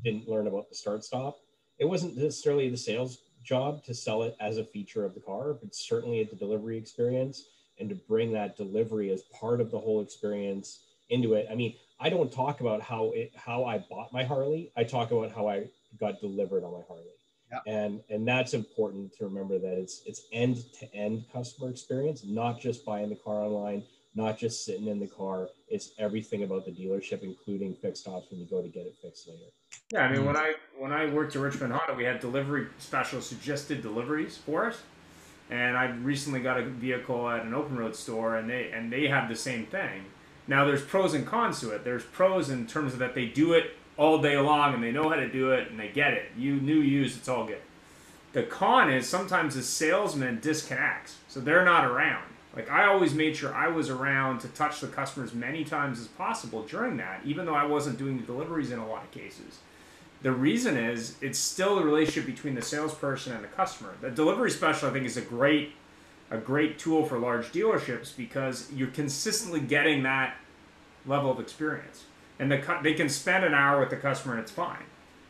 Speaker 7: didn't learn about the start stop, it wasn't necessarily the sales job to sell it as a feature of the car, but certainly at the delivery experience, and to bring that delivery as part of the whole experience into it. I mean, I don't talk about how I bought my Harley. I talk about how I got delivered on my Harley. Yeah. And that's important to remember, that it's end-to-end customer experience, not just buying the car online, not just sitting in the car. It's everything about the dealership, including fixed stops when you go to get it fixed later.
Speaker 2: Yeah, I mean, when I worked at Richmond Honda, we had delivery specialists who just did deliveries for us. And I recently got a vehicle at an open road store, and they have the same thing. Now, there's pros and cons to it. There's pros in terms of that they do it all day long, and they know how to do it, and they get it. New, used, it's all good. The con is sometimes the salesman disconnects, so they're not around. Like, I always made sure I was around to touch the customers many times as possible during that, even though I wasn't doing the deliveries in a lot of cases. The reason is it's still a relationship between the salesperson and the customer. The delivery special, I think, is a great tool for large dealerships because you're consistently getting that level of experience. And they can spend an hour with the customer and it's fine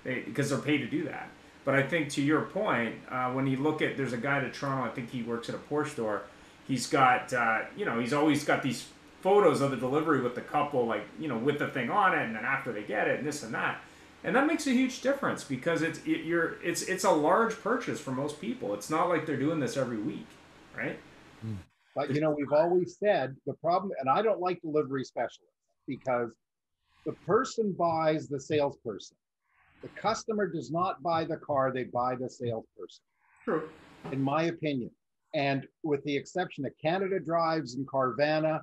Speaker 2: because they're paid to do that. But I think to your point, when you look at, there's a guy at Toronto, I think he works at a Porsche store. He's got, he's always got these photos of the delivery with the couple, like, you know, with the thing on it, and then after they get it, and this and that. And that makes a huge difference because it's a large purchase for most people. It's not like they're doing this every week, right?
Speaker 4: But you know, we've always said the problem, and I don't like delivery specialists because the person buys the salesperson. The customer does not buy the car, they buy the salesperson.
Speaker 2: True.
Speaker 4: In my opinion. And with the exception of Canada Drives and Carvana,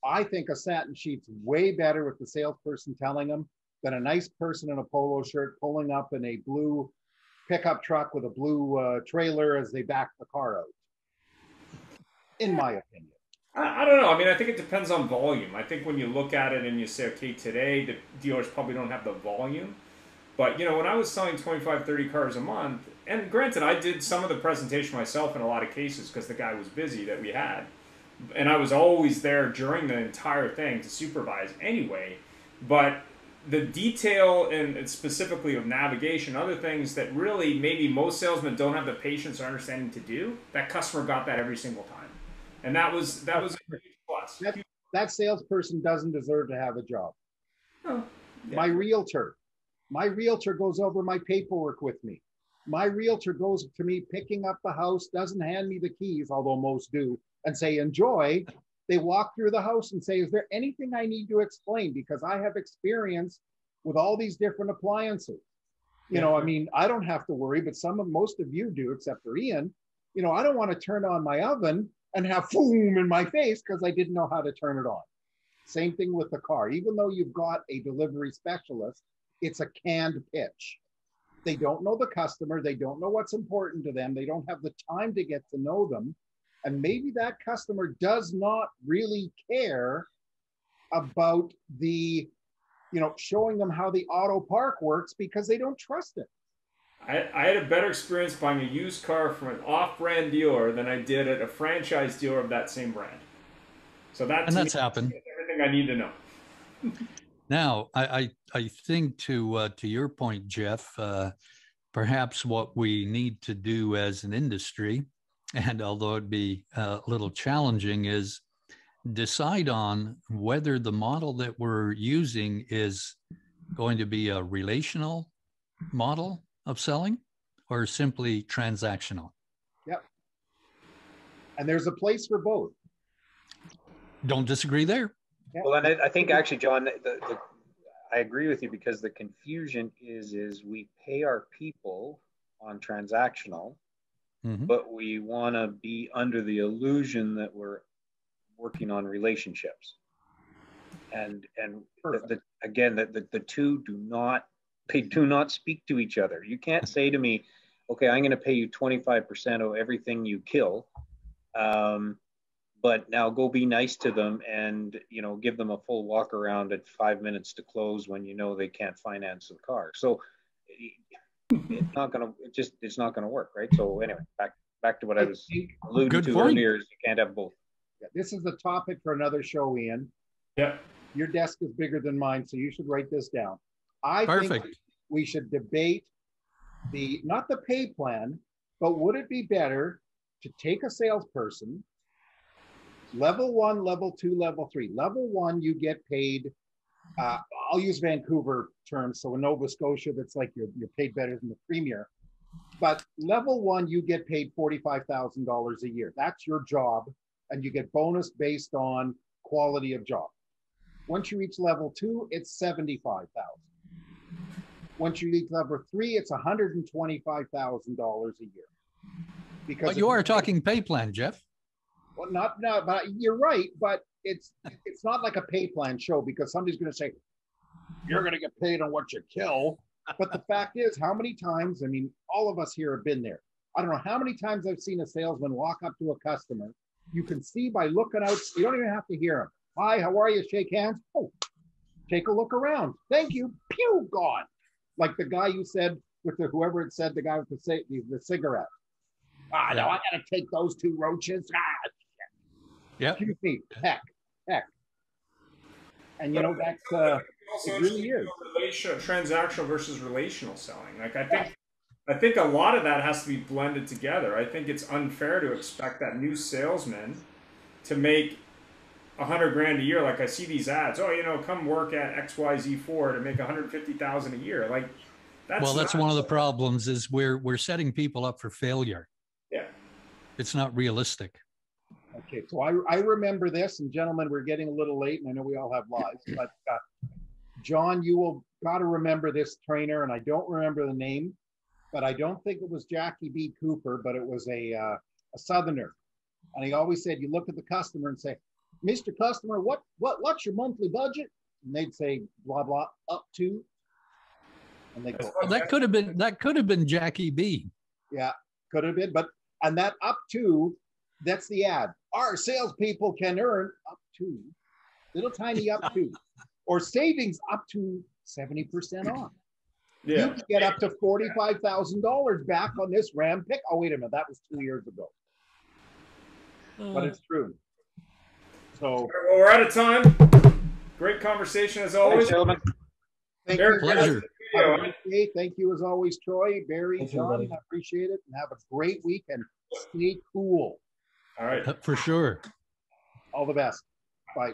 Speaker 4: I think a satin sheet's way better with the salesperson telling them than a nice person in a polo shirt pulling up in a blue pickup truck with a blue trailer as they back the car out. In my opinion.
Speaker 2: I don't know. I mean, I think it depends on volume. I think when you look at it and you say, okay, today the dealers probably don't have the volume. But, you know, when I was selling 25, 30 cars a month, and granted, I did some of the presentation myself in a lot of cases because the guy was busy that we had. And I was always there during the entire thing to supervise anyway. But the detail and specifically of navigation, other things that really maybe most salesmen don't have the patience or understanding to do, that customer got that every single time. And that was a huge plus.
Speaker 4: That salesperson doesn't deserve to have a job.
Speaker 2: Oh, yeah.
Speaker 4: My realtor goes over my paperwork with me. My realtor goes to me picking up the house, doesn't hand me the keys, although most do, and say, enjoy. They walk through the house and say, is there anything I need to explain? Because I have experience with all these different appliances. You know, I mean, I don't have to worry, but most of you do, except for Ian. You know, I don't want to turn on my oven and have boom in my face because I didn't know how to turn it on. Same thing with the car. Even though you've got a delivery specialist, it's a canned pitch. They don't know the customer. They don't know what's important to them. They don't have the time to get to know them. And maybe that customer does not really care about the, you know, showing them how the auto park works because they don't trust it.
Speaker 2: I had a better experience buying a used car from an off-brand dealer than I did at a franchise dealer of that same brand. So that's
Speaker 6: happened.
Speaker 2: Everything I need to know.
Speaker 6: Now, I think to your point, Jeff, perhaps what we need to do as an industry, and although it'd be a little challenging, is decide on whether the model that we're using is going to be a relational model of selling or simply transactional.
Speaker 4: Yep. And there's a place for both.
Speaker 6: Don't disagree there.
Speaker 4: Yep.
Speaker 3: Well, and I think actually, John, I agree with you because the confusion is we pay our people on transactional, but we want to be under the illusion that we're working on relationships. And the two do not speak to each other. You can't say to me, okay, I'm going to pay you 25% of everything you kill. But now go be nice to them and, you know, give them a full walk around at 5 minutes to close when you know they can't finance the car. So it's not going to work. Right. So anyway, back to what I was alluding to earlier, is you can't have both.
Speaker 4: Yeah, this is the topic for another show, Ian.
Speaker 2: Yeah.
Speaker 4: Your desk is bigger than mine, so you should write this down. I think we should debate not the pay plan, but would it be better to take a salesperson, level 1, level 2, level 3. Level 1, you get paid, I'll use Vancouver terms, so in Nova Scotia, that's like you're paid better than the premier. But level 1, you get paid $45,000 a year. That's your job, and you get bonus based on quality of job. Once you reach level 2, it's $75,000. Once you reach level 3, it's $125,000 a year. Because
Speaker 6: but you are talking pay plan, Jeff.
Speaker 4: Well, not, but you're right. But it's not like a pay plan show because somebody's going to say you're going to get paid on what you kill. But the fact is, how many times? I mean, all of us here have been there. I don't know how many times I've seen a salesman walk up to a customer. You can see by looking out. You don't even have to hear him. Hi, how are you? Shake hands. Oh, take a look around. Thank you. Pew, gone. Like the guy you said with whoever had said the guy with the cigarette. No, I got to take those 2 roaches.
Speaker 6: Yeah.
Speaker 4: Excuse me. Heck. And you know, that's it really is.
Speaker 2: Transactional versus relational selling. Like I think a lot of that has to be blended together. I think it's unfair to expect that new salesman to make 100 grand a year. Like I see these ads. Oh, come work at XYZ Ford and make 150,000 a year. Like
Speaker 6: that's one of the problems is we're setting people up for failure.
Speaker 2: Yeah.
Speaker 6: It's not realistic.
Speaker 4: Okay, so I remember this, and gentlemen, we're getting a little late, and I know we all have lives, but John, you will got to remember this trainer, and I don't remember the name, but I don't think it was Jackie B. Cooper, but it was a Southerner, and he always said, you look at the customer and say, Mr. Customer, what's your monthly budget? And they'd say, blah blah, up to, and they go,
Speaker 6: well, that could have been Jackie B.
Speaker 4: Yeah, could have been, but and that up to, that's the ad. Our salespeople can earn up to, little tiny up to, or savings up to 70% off.
Speaker 2: Yeah.
Speaker 4: You can get up to $45,000 back on this Ram pick. Oh, wait a minute, that was 2 years ago. But it's true. So
Speaker 2: well, we're out of time. Great conversation as always.
Speaker 4: Thanks, gentlemen. Thank
Speaker 2: Very
Speaker 4: you.
Speaker 6: Pleasure.
Speaker 4: Hey, thank you as always, Troy, Barry,
Speaker 7: Thanks,
Speaker 4: John.
Speaker 7: everybody.
Speaker 4: I appreciate it, and have a great week and stay cool.
Speaker 2: All right.
Speaker 6: For sure.
Speaker 4: All the best. Bye.